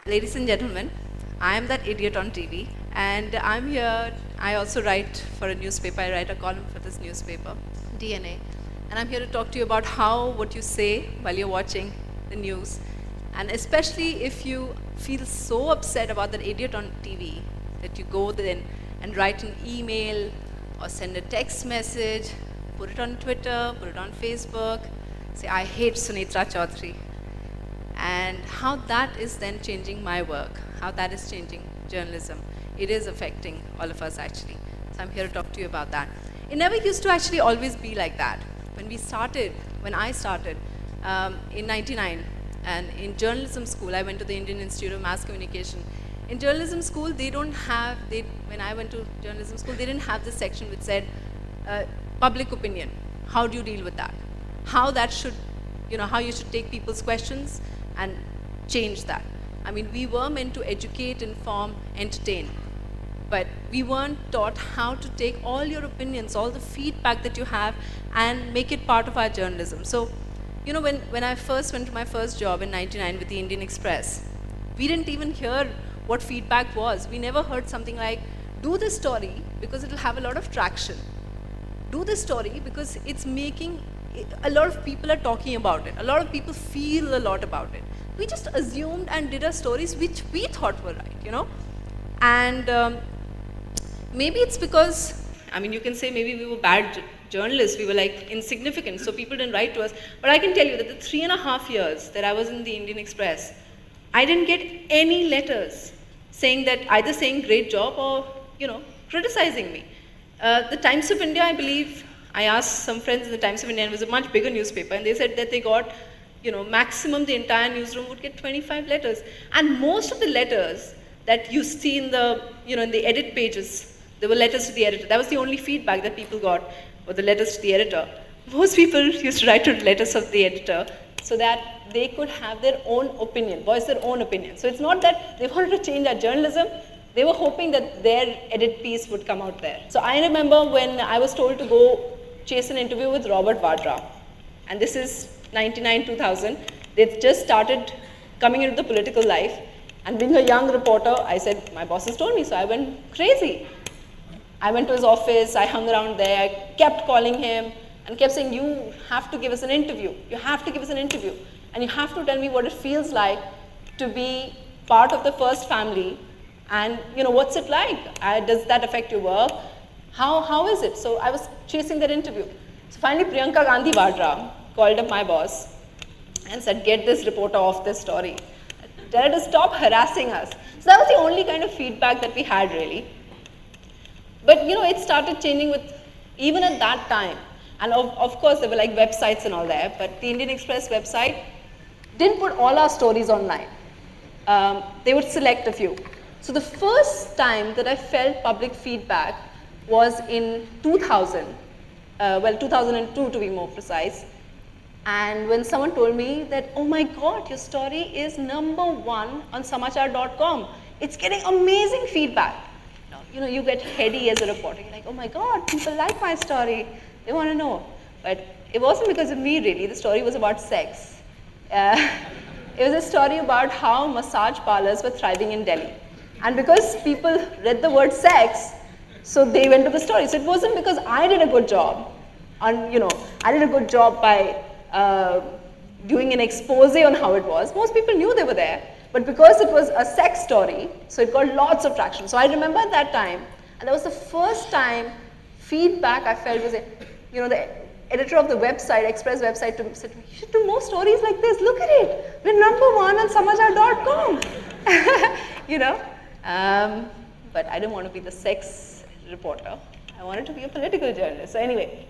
Ladies and gentlemen, I am that idiot on TV, and I'm here. I also write for a newspaper. I write a column for this newspaper, DNA, and I'm here to talk to you about how what you say while you're watching the news, and especially if you feel so upset about that idiot on TV that you go then and write an email or send a text message, put it on Twitter, put it on Facebook, say, I hate Sunetra Choudhury, and how that is then changing my work, how that is changing journalism. It is affecting all of us actually. So I'm here to talk to you about that. It never used to actually always be like that. When I started in 99, and in journalism school, I went to the Indian Institute of Mass Communication. In journalism school, when I went to journalism school, they didn't have this section which said, public opinion. How do you deal with that? How that should, how you should take people's questions and change that. I mean, we were meant to educate, inform, entertain, but we weren't taught how to take all your opinions, all the feedback that you have, and make it part of our journalism. So, when I first went to my first job in 99 with the Indian Express, we didn't even hear what feedback was. We never heard something like, do this story because it'll have a lot of traction. Do this story because it's making, a lot of people are talking about it. A lot of people feel a lot about it. We just assumed and did our stories which we thought were right, And maybe it's because, you can say maybe we were bad journalists, we were like insignificant, so people didn't write to us. But I can tell you that the 3.5 years that I was in the Indian Express, I didn't get any letters saying that, either saying great job or, criticizing me. The Times of India, I believe, I asked some friends in the Times of India, and it was a much bigger newspaper, and they said that they got, maximum the entire newsroom would get 25 letters. And most of the letters that you see in the, in the edit pages, there were letters to the editor. That was the only feedback that people got, were the letters to the editor. Most people used to write to the letters of the editor so that they could have their own opinion, voice their own opinion. So it's not that they wanted to change our journalism, they were hoping that their edit piece would come out there. So I remember when I was told to go chase an interview with Robert Vadra, and this is 99, 2000. They'd just started coming into the political life, and being a young reporter, I said, my bosses told me, so I went crazy. I went to his office, I hung around there, I kept calling him, and kept saying, you have to give us an interview. You have to give us an interview. And you have to tell me what it feels like to be part of the first family. And what's it like? Does that affect your work? How is it? So I was chasing that interview. So finally Priyanka Gandhi Vadra called up my boss and said, get this reporter off this story. Tell her to stop harassing us. So that was the only kind of feedback that we had really. But it started changing with, even at that time, and of course there were like websites and all that, but the Indian Express website didn't put all our stories online. They would select a few. So the first time that I felt public feedback was in 2000, 2002 to be more precise. And when someone told me that, oh my God, your story is #1 on samachar.com. It's getting amazing feedback. You get heady as a reporter. You're like, oh my God, people like my story. They want to know. But it wasn't because of me really. The story was about sex. It was a story about how massage parlors were thriving in Delhi. And because people read the word sex, so they went to the story. So it wasn't because I did a good job. I did a good job by doing an expose on how it was. Most people knew they were there. But because it was a sex story, so it got lots of traction. So I remember at that time, and that was the first time feedback I felt was, the editor of the website, Express website, said, you should do more stories like this. Look at it. We're #1 on samachar.com. But I didn't want to be the sex reporter. I wanted to be a political journalist. So anyway,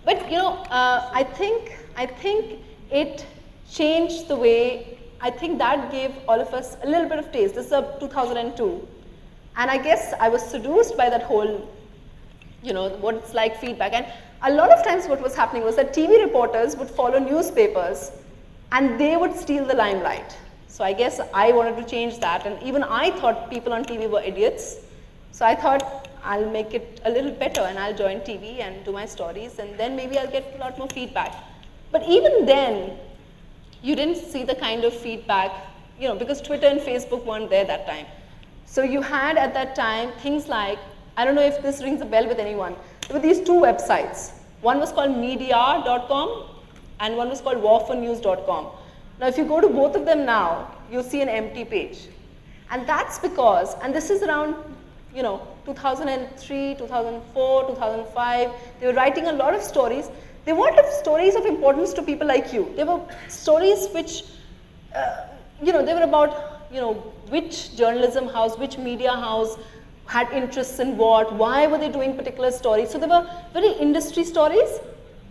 but I think it changed the way. I think that gave all of us a little bit of taste. This is 2002, and I guess I was seduced by that whole, what it's like feedback. And a lot of times what was happening was that TV reporters would follow newspapers, and they would steal the limelight. So I guess I wanted to change that, and even I thought people on TV were idiots. So I thought, I'll make it a little better, and I'll join TV and do my stories, and then maybe I'll get a lot more feedback. But even then, you didn't see the kind of feedback, because Twitter and Facebook weren't there that time. So you had at that time things like, I don't know if this rings a bell with anyone, there were these two websites. One was called media.com and one was called warfornews.com. Now if you go to both of them now, you'll see an empty page. And that's because, and this is around 2003, 2004, 2005, they were writing a lot of stories. They weren't stories of importance to people like you. They were stories which, they were about, which journalism house, which media house had interests in what, why were they doing particular stories. So they were very industry stories,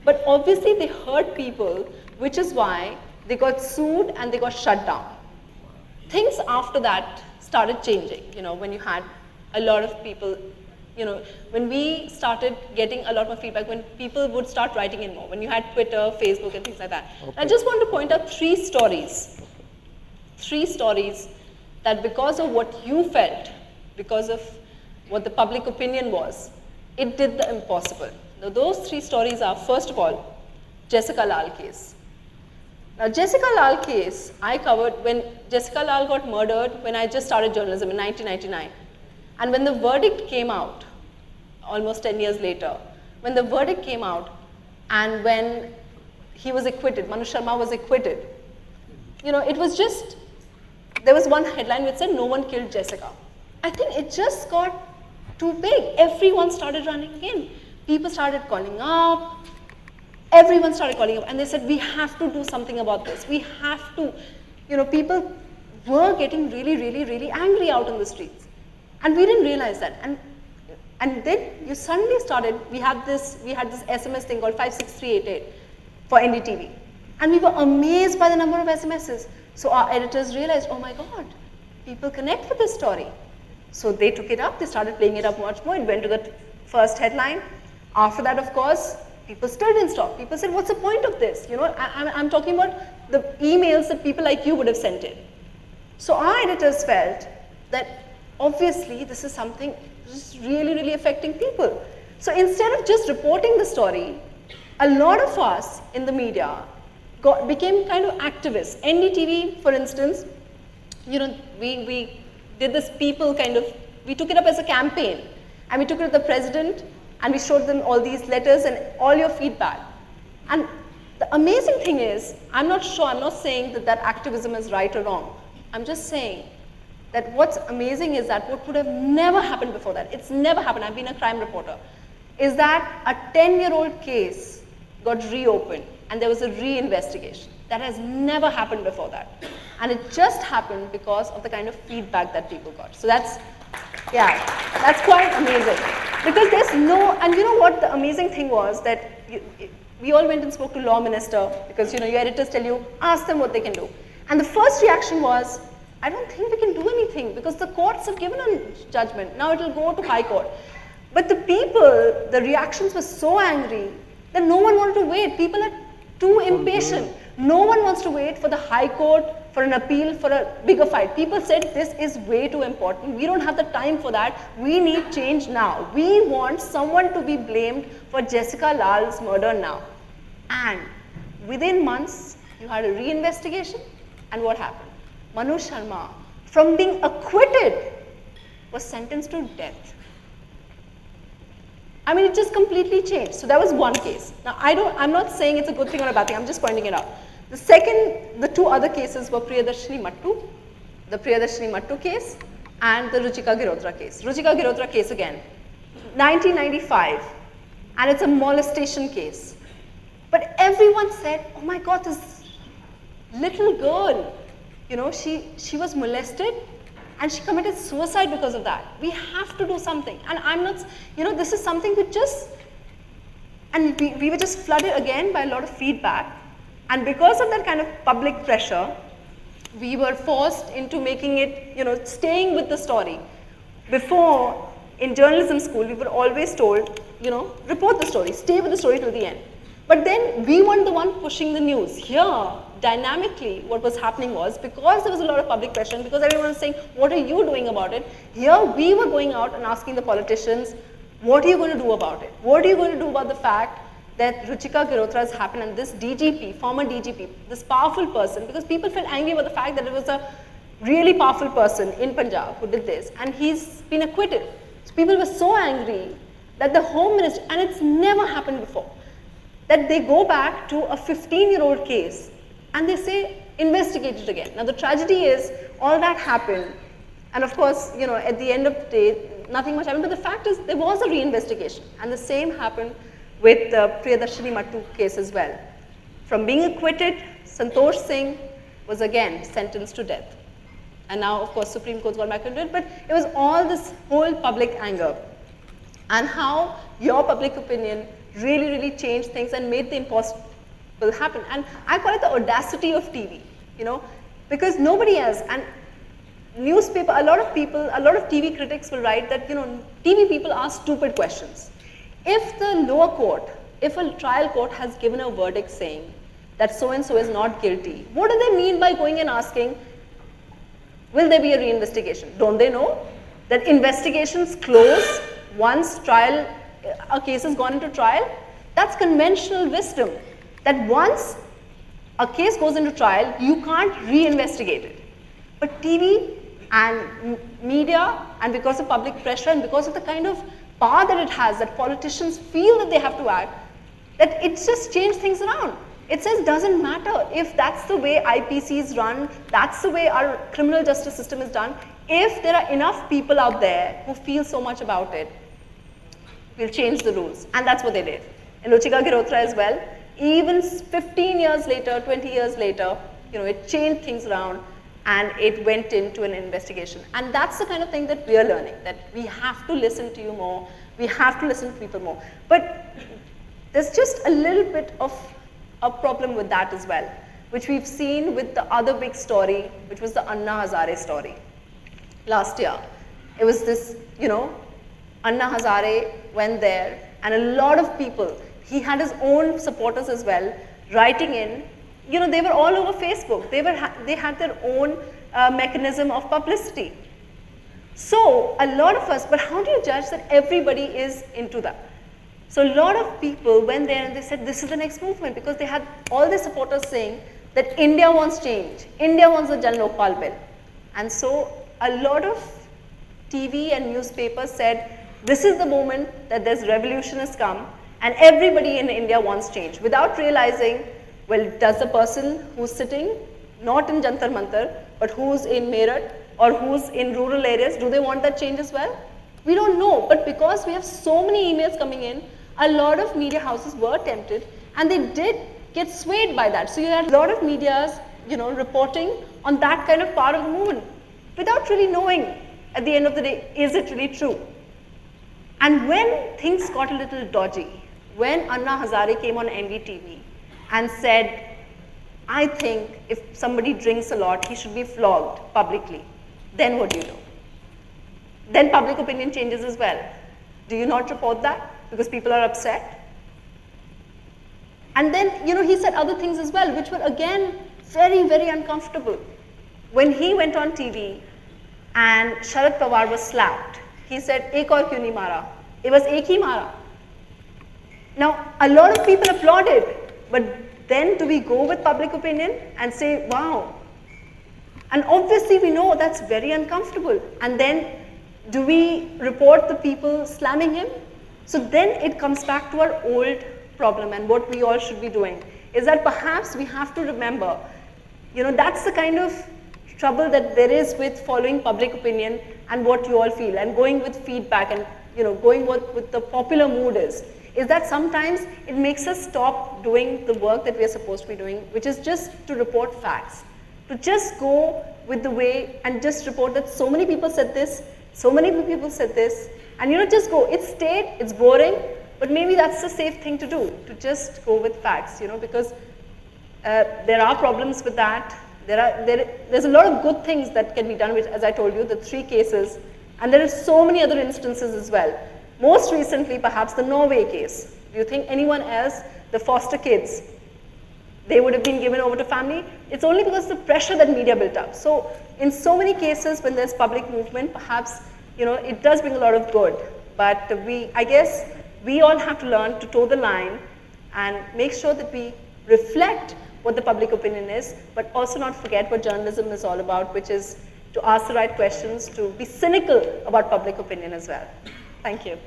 but obviously they hurt people, which is why they got sued and they got shut down. Things after that started changing, when you had a lot of people, when we started getting a lot more feedback, when people would start writing in more, when you had Twitter, Facebook and things like that. Okay. I just want to point out three stories that because of what you felt, because of what the public opinion was, it did the impossible. Now those three stories are, first of all, Jessica Lal case. Now Jessica Lal case, I covered when Jessica Lal got murdered when I just started journalism in 1999. And when the verdict came out, almost 10 years later, when the verdict came out and when he was acquitted, Manu Sharma was acquitted, it was just, there was one headline which said, no one killed Jessica. I think it just got too big. Everyone started running in. People started calling up. Everyone started calling up and they said, we have to do something about this. We have to, people were getting really, really, really angry out in the streets. And we didn't realize that. And then you suddenly started, we had this SMS thing called 56388 for NDTV. And we were amazed by the number of SMSs. So our editors realized, oh my God, people connect with this story. So they took it up, they started playing it up much more. It went to the first headline. After that, of course, people still didn't stop. People said, what's the point of this? I'm talking about the emails that people like you would have sent in. So our editors felt that obviously this is something just really, really affecting people. So instead of just reporting the story, a lot of us in the media became kind of activists. NDTV, for instance, we did this we took it up as a campaign and we took it to the president and we showed them all these letters and all your feedback. And the amazing thing is, I'm not saying that activism is right or wrong. I'm just saying that what's amazing is that what would have never happened before that, it's never happened, I've been a crime reporter, is that a 10-year-old case got reopened and there was a reinvestigation. That has never happened before that. And it just happened because of the kind of feedback that people got. So that's quite amazing. Because there's no, and you know what the amazing thing was that we all went and spoke to law minister because your editors tell you, ask them what they can do. And the first reaction was, I don't think we can do anything because the courts have given a judgment. Now it will go to high court. But the reactions were so angry that no one wanted to wait. People are too impatient. No one wants to wait for the high court, for an appeal, for a bigger fight. People said this is way too important. We don't have the time for that. We need change now. We want someone to be blamed for Jessica Lal's murder now. And within months, you had a reinvestigation. And what happened? Manu Sharma, from being acquitted, was sentenced to death. I mean, it just completely changed. So that was one case. Now, I'm not saying it's a good thing or a bad thing. I'm just pointing it out. The two other cases were Priyadarshini Mattu case and the Ruchika Girotra case. Ruchika Girotra case again, 1995, and it's a molestation case. But everyone said, oh my God, this little girl, she was molested and she committed suicide because of that. We have to do something. And I'm not, this is something we were just flooded again by a lot of feedback. And because of that kind of public pressure, we were forced into making it, staying with the story. Before, in journalism school, we were always told, report the story, stay with the story till the end. But then we weren't the one pushing the news. Here, dynamically, what was happening was, because there was a lot of public pressure, and because everyone was saying, what are you doing about it? Here, we were going out and asking the politicians, what are you going to do about it? What are you going to do about the fact that Ruchika Girotra has happened and this DGP, former DGP, this powerful person, because people felt angry about the fact that it was a really powerful person in Punjab who did this, and he's been acquitted. So people were so angry that the Home Minister, and it's never happened before, that they go back to a 15-year-old case and they say, investigate it again. Now the tragedy is, all that happened, and of course, you know, at the end of the day, nothing much happened, but the fact is, there was a reinvestigation, and the same happened with the Priyadarshini Mattu case as well. From being acquitted, Santosh Singh was again sentenced to death. And now, of course, Supreme Court's gone back into it, but it was all this whole public anger and how your public opinion really, really changed things and made the impossible happen. And I call it the audacity of TV, you know, because nobody else, and newspaper, a lot of people, a lot of TV critics will write that, you know, TV people ask stupid questions. If the lower court, if a trial court has given a verdict saying that so-and-so is not guilty, what do they mean by going and asking, will there be a reinvestigation? Don't they know that investigations close once a case has gone into trial? That's conventional wisdom, that once a case goes into trial, you can't reinvestigate it. But TV and media, and because of public pressure and because of the kind of power that it has, that politicians feel that they have to act, that it's just changed things around. It says, doesn't matter if that's the way IPCs run, that's the way our criminal justice system is done. If there are enough people out there who feel so much about it, we'll change the rules. And that's what they did. In Ruchika Girotra as well, even 15 years later, 20 years later, you know, it changed things around and it went into an investigation. And that's the kind of thing that we are learning, that we have to listen to you more, we have to listen to people more. But there's just a little bit of a problem with that as well, which we've seen with the other big story, which was the Anna Hazare story. Last year, it was this, you know, Anna Hazare went there, and a lot of people, he had his own supporters as well, writing in, you know, they were all over Facebook. They had their own mechanism of publicity. So a lot of us, but how do you judge that everybody is into that? So a lot of people went there and they said, this is the next movement, because they had all their supporters saying that India wants change. India wants the Jan Lokpal bill. And so a lot of TV and newspapers said, this is the moment that this revolution has come and everybody in India wants change, without realizing, well, does the person who's sitting, not in Jantar Mantar, but who's in Meerut or who's in rural areas, do they want that change as well? We don't know, but because we have so many emails coming in, a lot of media houses were tempted and they did get swayed by that. So you had a lot of medias, you know, reporting on that kind of part of the movement without really knowing at the end of the day, is it really true? And when things got a little dodgy, when Anna Hazare came on NDTV and said, I think if somebody drinks a lot, he should be flogged publicly, then what do you do? Then public opinion changes as well. Do you not report that because people are upset? And then, you know, he said other things as well, which were again very, very uncomfortable. When he went on TV and Sharad Pawar was slapped, he said, "Ek aur kyun nahi mara?" It was ek hi mara. Now, a lot of people applauded, but then do we go with public opinion and say, wow? And obviously we know that's very uncomfortable. And then do we report the people slamming him? So then it comes back to our old problem, and what we all should be doing is that perhaps we have to remember, you know, that's the kind of trouble that there is with following public opinion and what you all feel and going with feedback and, you know, going with the popular mood is that sometimes it makes us stop doing the work that we are supposed to be doing, which is just to report facts, to just go with the way and just report that so many people said this, so many people said this, and, you know, just go. It's stayed, it's boring, but maybe that's the safe thing to do, to just go with facts, you know, because there are problems with that. There's a lot of good things that can be done with, as I told you, the 3 cases, and there are so many other instances as well. Most recently, perhaps the Norway case. Do you think anyone else, the foster kids, they would have been given over to family? It's only because of the pressure that media built up. So in so many cases when there's public movement, perhaps, you know, it does bring a lot of good. But I guess we all have to learn to toe the line and make sure that we reflect what the public opinion is, but also not forget what journalism is all about, which is to ask the right questions, to be cynical about public opinion as well. Thank you.